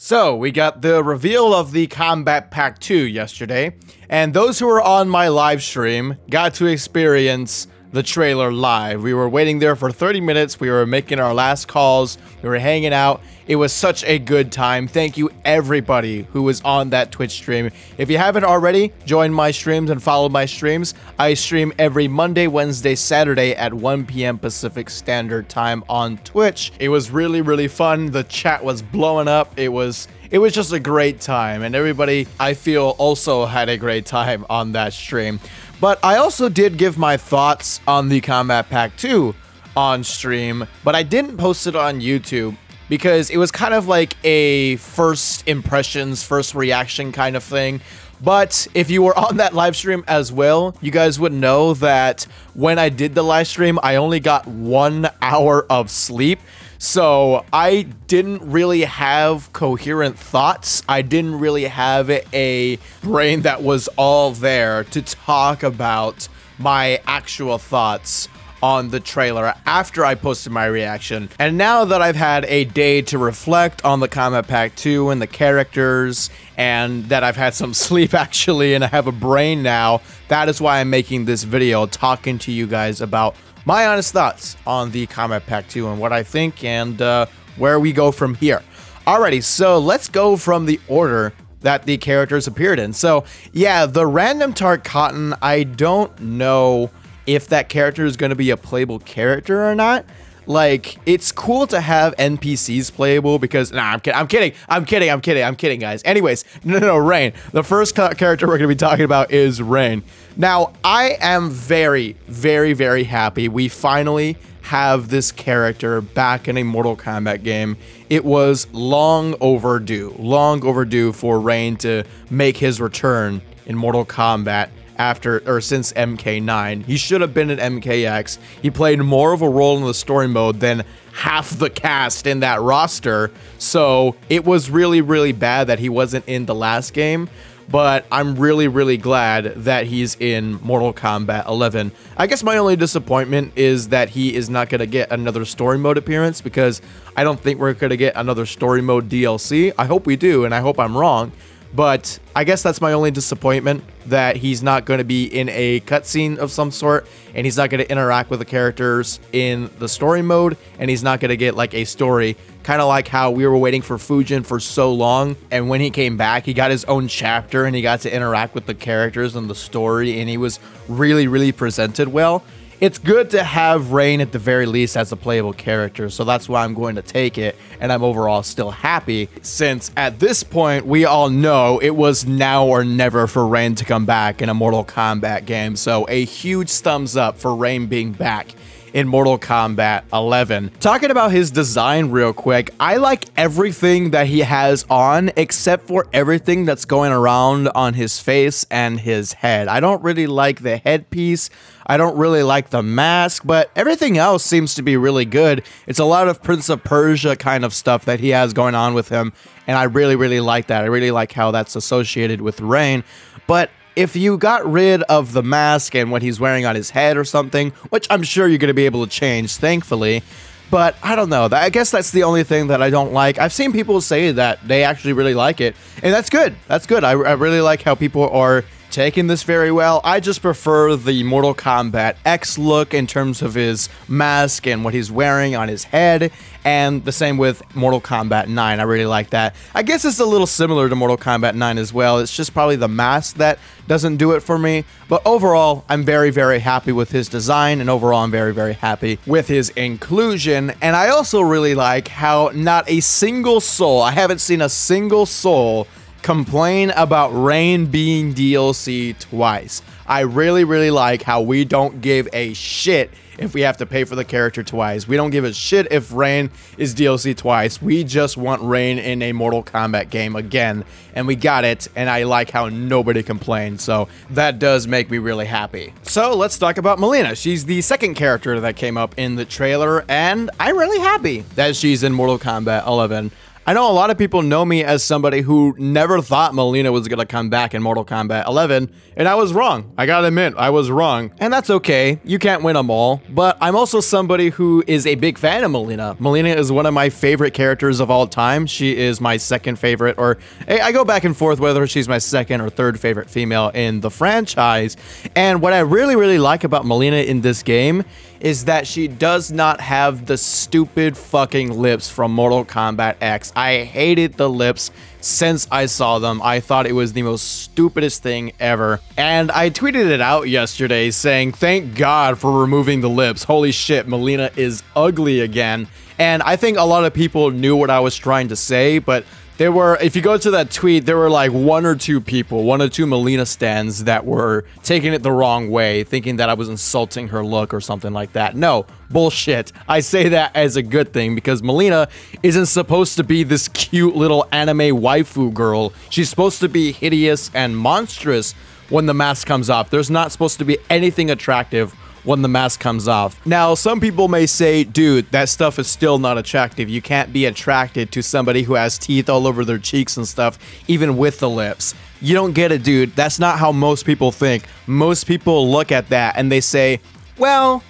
So, we got the reveal of the Kombat Pack 2 yesterday, and those who were on my live stream got to experience the trailer live. We were waiting there for 30 minutes, we were making our last calls, we were hanging out. It was such a good time. Thank you everybody who was on that Twitch stream. If you haven't already, join my streams and follow my streams. I stream every Monday, Wednesday, Saturday at 1 p.m. Pacific Standard Time on Twitch. It was really fun. The chat was blowing up. It was just a great time, and everybody, I feel, also had a great time on that stream. But I also did give my thoughts on the Kombat Pack 2 on stream, but I didn't post it on YouTube because it was kind of like a first impressions, first reaction kind of thing. But if you were on that live stream as well, you guys would know that when I did the live stream, I only got 1 hour of sleep. So I didn't really have coherent thoughts. I didn't really have a brain that was all there to talk about my actual thoughts on the trailer after I posted my reaction. And now that I've had a day to reflect on the Kombat Pack 2 and the characters, and that I've had some sleep actually, and I have a brain now, that is why I'm making this video talking to you guys about my honest thoughts on the Kombat Pack 2 and what I think and where we go from here. Alrighty, so let's go from the order that the characters appeared in. So yeah, the random Tart Cotton, I don't know if that character is going to be a playable character or not. Like, it's cool to have NPCs playable because, nah, I'm kidding, guys. Anyways, no, Rain. The first character we're going to be talking about is Rain. Now, I am very happy we finally have this character back in a Mortal Kombat game. It was long overdue for Rain to make his return in Mortal Kombat since MK9. He should have been in MKX. He played more of a role in the story mode than half the cast in that roster. So it was really bad that he wasn't in the last game. But I'm really glad that he's in Mortal Kombat 11. I guess my only disappointment is that he is not going to get another story mode appearance, because I don't think we're going to get another story mode DLC. I hope we do, and I hope I'm wrong. But I guess that's my only disappointment, that he's not going to be in a cutscene of some sort, and he's not going to interact with the characters in the story mode, and he's not going to get like a story, kind of like how we were waiting for Fujin for so long, and when he came back, he got his own chapter, and he got to interact with the characters and the story, and he was really presented well. It's good to have Rain at the very least as a playable character, so that's why I'm going to take it, and I'm overall still happy, since at this point, we all know it was now or never for Rain to come back in a Mortal Kombat game, so a huge thumbs up for Rain being back in Mortal Kombat 11. Talking about his design real quick, I like everything that he has on except for everything that's going around on his face and his head. I don't really like the headpiece. I don't really like the mask, but everything else seems to be really good. It's a lot of Prince of Persia kind of stuff that he has going on with him, and I really like that. I really like how that's associated with Rain. But if you got rid of the mask and what he's wearing on his head or something, which I'm sure you're going to be able to change, thankfully, but I don't know. I guess that's the only thing that I don't like. I've seen people say that they actually really like it, and that's good. That's good. I really like how people are taking this very well. I just prefer the Mortal Kombat X look in terms of his mask and what he's wearing on his head, and the same with Mortal Kombat 9. I really like that. I guess it's a little similar to Mortal Kombat 9 as well. It's just probably the mask that doesn't do it for me, but overall, I'm very happy with his design, and overall, I'm very happy with his inclusion. And I also really like how not a single soul, I haven't seen a single soul complain about Rain being DLC twice. I really like how we don't give a shit if we have to pay for the character twice. We don't give a shit if Rain is DLC twice. We just want Rain in a Mortal Kombat game again, and we got it, and I like how nobody complained, so that does make me really happy. So let's talk about Mileena. She's the second character that came up in the trailer, and I'm really happy that she's in Mortal Kombat 11. I know a lot of people know me as somebody who never thought Mileena was going to come back in Mortal Kombat 11, and I was wrong. I gotta admit, I was wrong. And that's okay. You can't win them all. but I'm also somebody who is a big fan of Mileena. Mileena is one of my favorite characters of all time. She is my second favorite, or I go back and forth whether she's my second or third favorite female in the franchise. And what I really like about Mileena in this game is that she does not have the stupid fucking lips from Mortal Kombat X. I hated the lips since I saw them. I thought it was the most stupidest thing ever. And I tweeted it out yesterday saying, thank God for removing the lips. Holy shit, Mileena is ugly again. And I think a lot of people knew what I was trying to say, but there were, if you go to that tweet, there were like one or two Mileena stans that were taking it the wrong way, thinking that I was insulting her look or something like that. No, bullshit. I say that as a good thing because Mileena isn't supposed to be this cute little anime waifu girl. She's supposed to be hideous and monstrous when the mask comes off. There's not supposed to be anything attractive when the mask comes off. Now, some people may say, dude, that stuff is still not attractive. You can't be attracted to somebody who has teeth all over their cheeks and stuff, even with the lips. You don't get it, dude. That's not how most people think. Most people look at that and they say, well,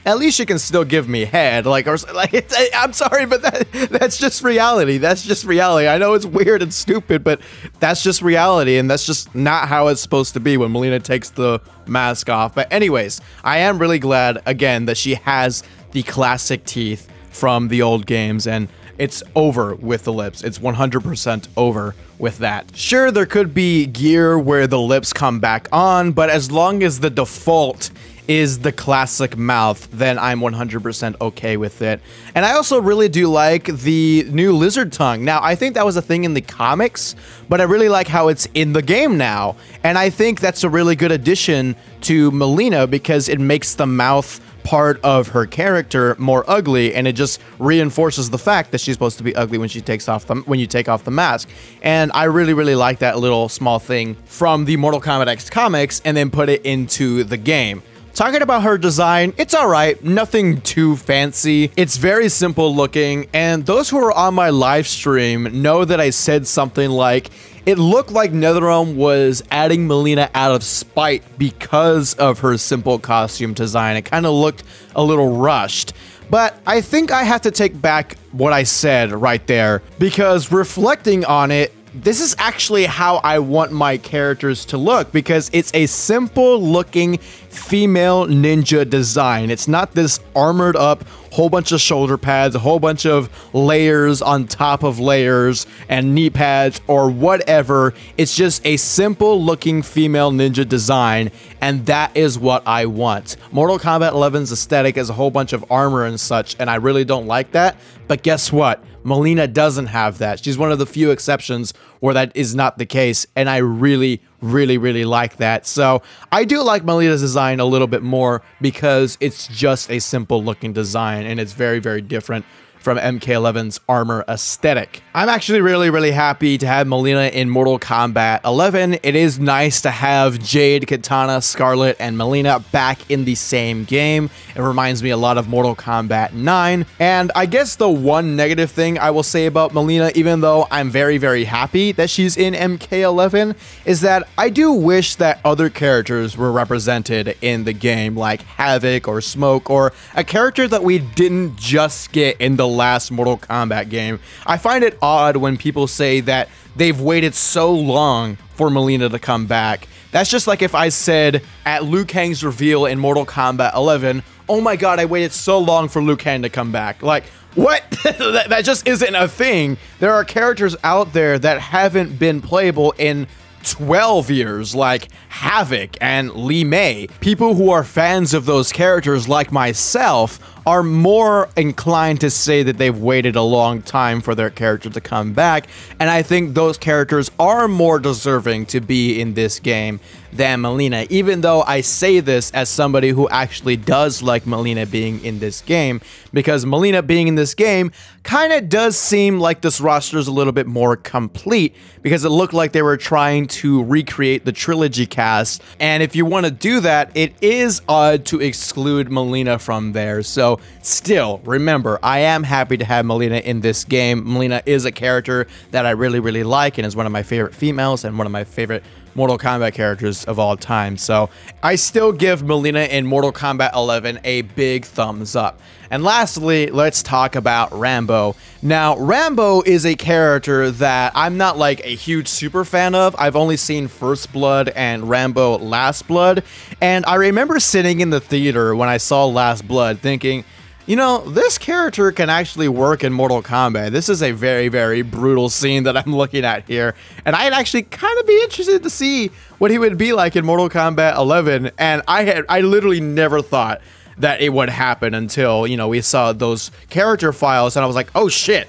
at least you can still give me head. I'm sorry, but that's just reality. That's just reality. I know it's weird and stupid, but that's just reality, and that's just not how it's supposed to be when Mileena takes the mask off. But anyways, I am really glad, again, that she has the classic teeth from the old games, and it's over with the lips. It's 100% over with that. Sure, there could be gear where the lips come back on, but as long as the default is the classic mouth, then I'm 100% okay with it. And I also really do like the new lizard tongue. Now, I think that was a thing in the comics, but I really like how it's in the game now. And I think that's a really good addition to Mileena because it makes the mouth part of her character more ugly, and it just reinforces the fact that she's supposed to be ugly when she takes off when you take off the mask. And I really like that little small thing from the Mortal Kombat X comics and then put it into the game. Talking about her design, it's alright, nothing too fancy. It's very simple looking, and those who are on my live stream know that I said something like, it looked like NetherRealm was adding Mileena out of spite because of her simple costume design. It kind of looked a little rushed. But I think I have to take back what I said right there, because reflecting on it, this is actually how I want my characters to look, because it's a simple looking female ninja design. It's not this armored up whole bunch of shoulder pads, a whole bunch of layers on top of layers and knee pads or whatever. It's just a simple looking female ninja design, and that is what I want. Mortal Kombat 11's aesthetic is a whole bunch of armor and such, and I really don't like that. But guess what? Mileena doesn't have that. She's one of the few exceptions where that is not the case, and I really like that. So I do like Mileena's design a little bit more because it's just a simple looking design, and it's very different from MK11's armor aesthetic. I'm actually really happy to have Mileena in Mortal Kombat 11. It is nice to have Jade, Katana, Scarlet, and Mileena back in the same game. It reminds me a lot of Mortal Kombat 9. And I guess the one negative thing I will say about Mileena, even though I'm very happy that she's in MK11, is that I do wish that other characters were represented in the game, like Havoc or Smoke, or a character that we didn't just get in the last Mortal Kombat game. I find it odd when people say that they've waited so long for Mileena to come back. That's just like if I said at Liu Kang's reveal in Mortal Kombat 11, oh my god, I waited so long for Liu Kang to come back. Like, what? That just isn't a thing. There are characters out there that haven't been playable in 12 years, like Havoc and Li Mei. People who are fans of those characters, like myself, are more inclined to say that they've waited a long time for their character to come back, and I think those characters are more deserving to be in this game than Mileena, even though I say this as somebody who actually does like Mileena being in this game, because Mileena being in this game kind of does seem like this roster is a little bit more complete, because it looked like they were trying to recreate the trilogy cast, and if you want to do that, it is odd to exclude Mileena from there. So still, remember, I am happy to have Mileena in this game. Mileena is a character that I really like and is one of my favorite females and one of my favorite Mortal Kombat characters of all time. So I still give Mileena in Mortal Kombat 11 a big thumbs up. And lastly, let's talk about Rambo. Now, Rambo is a character that I'm not like a huge super fan of. I've only seen First Blood and Rambo Last Blood. And I remember sitting in the theater when I saw Last Blood thinking, you know, this character can actually work in Mortal Kombat. This is a very, very brutal scene that I'm looking at here. And I'd actually kind of be interested to see what he would be like in Mortal Kombat 11. And I literally never thought that it would happen until, you know, we saw those character files and I was like, oh shit,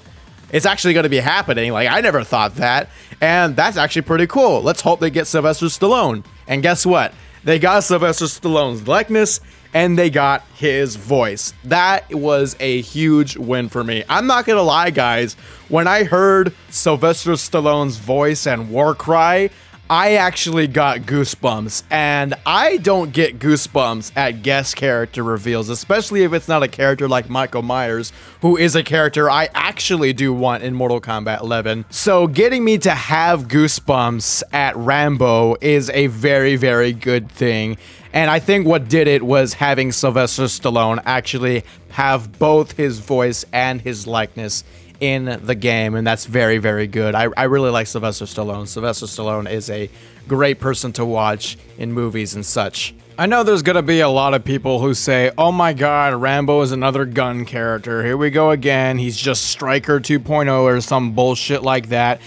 it's actually going to be happening. Like, I never thought that. And that's actually pretty cool. Let's hope they get Sylvester Stallone. And guess what? They got Sylvester Stallone's likeness and they got his voice. That was a huge win for me. I'm not gonna lie, guys. When I heard Sylvester Stallone's voice and War Cry, I actually got goosebumps, and I don't get goosebumps at guest character reveals, especially if it's not a character like Michael Myers, who is a character I actually do want in Mortal Kombat 11. So getting me to have goosebumps at Rambo is a very, very good thing. And I think what did it was having Sylvester Stallone actually have both his voice and his likeness in the game, and that's very, very good. I really like Sylvester Stallone. Sylvester Stallone is a great person to watch in movies and such. I know there's gonna be a lot of people who say, oh my god, Rambo is another gun character. Here we go again. He's just Striker 2.0 or some bullshit like that.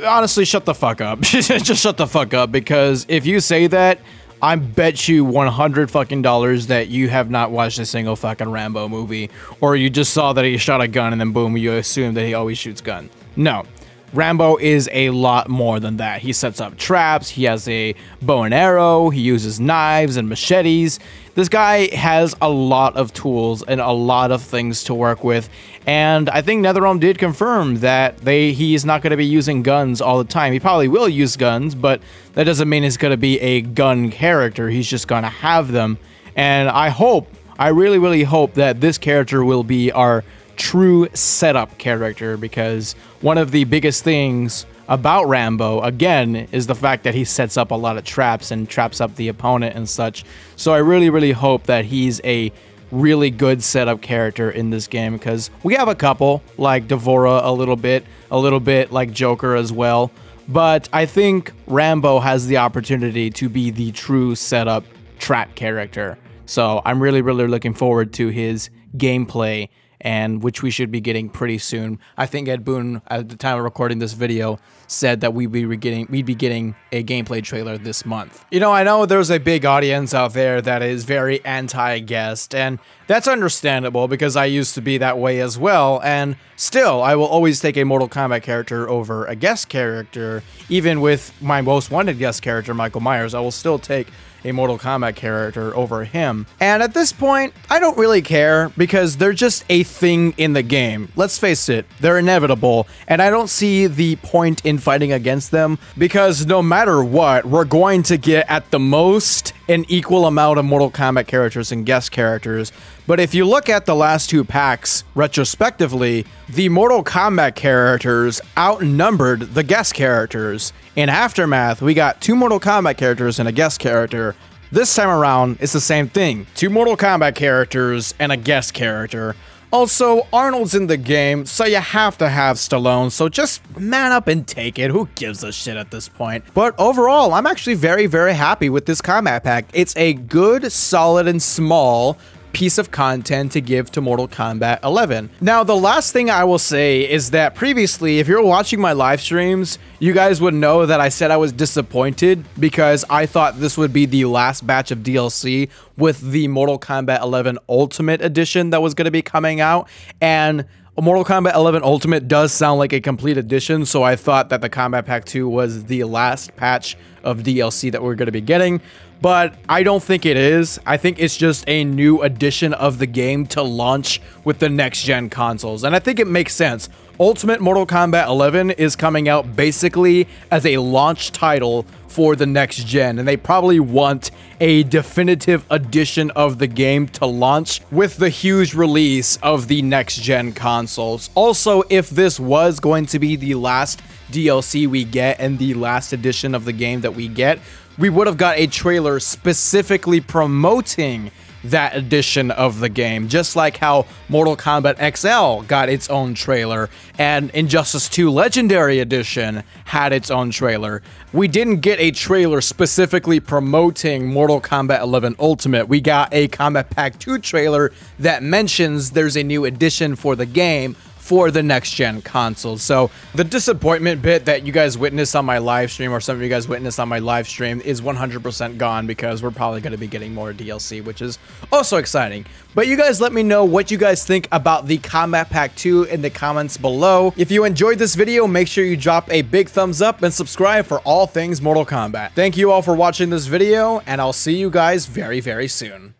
Honestly, shut the fuck up. Just shut the fuck up, because if you say that, I bet you $100 that you have not watched a single fucking Rambo movie, or you just saw that he shot a gun and then boom, you assume that he always shoots gun. No. Rambo is a lot more than that. He sets up traps, he has a bow and arrow, he uses knives and machetes. This guy has a lot of tools and a lot of things to work with, and I think NetherRealm did confirm that he's not going to be using guns all the time. He probably will use guns, but that doesn't mean he's going to be a gun character. He's just going to have them, and I really, really hope that this character will be our true setup character, because one of the biggest things about Rambo, again, is the fact that he sets up a lot of traps and traps up the opponent and such. So I really, really hope that he's a really good setup character in this game, because we have a couple, like Devora a little bit like Joker as well. But I think Rambo has the opportunity to be the true setup trap character. So I'm really, really looking forward to his gameplay, and which we should be getting pretty soon. I think Ed Boon, at the time of recording this video, said that we'd be getting a gameplay trailer this month. You know, I know there's a big audience out there that is very anti-guest, and that's understandable because I used to be that way as well, and still, I will always take a Mortal Kombat character over a guest character. Even with my most wanted guest character, Michael Myers, I will still take a Mortal Kombat character over him. And at this point, I don't really care, because they're just a thing in the game. Let's face it, they're inevitable, and I don't see the point in fighting against them, because no matter what, we're going to get at the most an equal amount of Mortal Kombat characters and guest characters. But if you look at the last two packs retrospectively, the Mortal Kombat characters outnumbered the guest characters. In Aftermath, we got 2 Mortal Kombat characters and a guest character. This time around, it's the same thing. 2 Mortal Kombat characters and a guest character. Also, Arnold's in the game, so you have to have Stallone, so just man up and take it. Who gives a shit at this point? But overall, I'm actually very, very happy with this Kombat Pack. It's a good, solid, and small piece of content to give to Mortal Kombat 11. Now, the last thing I will say is that previously, if you're watching my live streams, you guys would know that I said I was disappointed because I thought this would be the last batch of DLC with the Mortal Kombat 11 Ultimate Edition that was going to be coming out, and Mortal Kombat 11 Ultimate does sound like a complete edition, so I thought that the Kombat Pack 2 was the last patch of DLC that we're going to be getting. But I don't think it is. I think it's just a new edition of the game to launch with the next-gen consoles. And I think it makes sense. Ultimate Mortal Kombat 11 is coming out basically as a launch title for the next gen, and they probably want a definitive edition of the game to launch with the huge release of the next gen consoles. Also, if this was going to be the last DLC we get and the last edition of the game that we get, we would have got a trailer specifically promoting that edition of the game, just like how Mortal Kombat XL got its own trailer and Injustice 2 Legendary Edition had its own trailer. We didn't get a trailer specifically promoting Mortal Kombat 11 Ultimate. We got a Kombat Pack 2 trailer that mentions there's a new edition for the game for the next gen consoles. So the disappointment bit that you guys witnessed on my live stream, or some of you guys witnessed on my live stream, is 100% gone, because we're probably going to be getting more DLC, which is also exciting. But you guys let me know what you guys think about the Kombat Pack 2 in the comments below. If you enjoyed this video, make sure you drop a big thumbs up and subscribe for all things Mortal Kombat. Thank you all for watching this video, and I'll see you guys very, very soon.